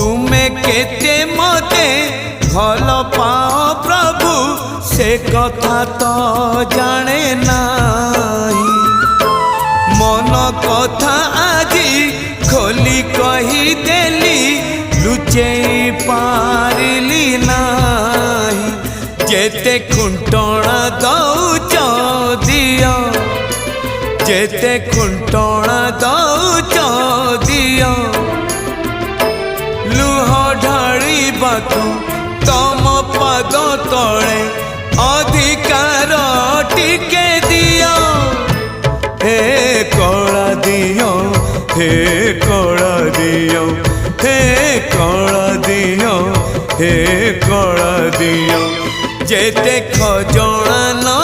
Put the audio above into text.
तुमे केते मते भल पाओ प्रभु से कथा तो जाने नाही। मन कथा आजी खोली कही देली लुचे पारिली नाही। जेते खुंटणा दौच दिया जेते खुंटणा दौच दिया लुह ढाळिबाकू तम पद तले अधिकार टिके दिया। हे कला दियो हे कला दियो हे कला दियो हे कला दियो। जेते खजना न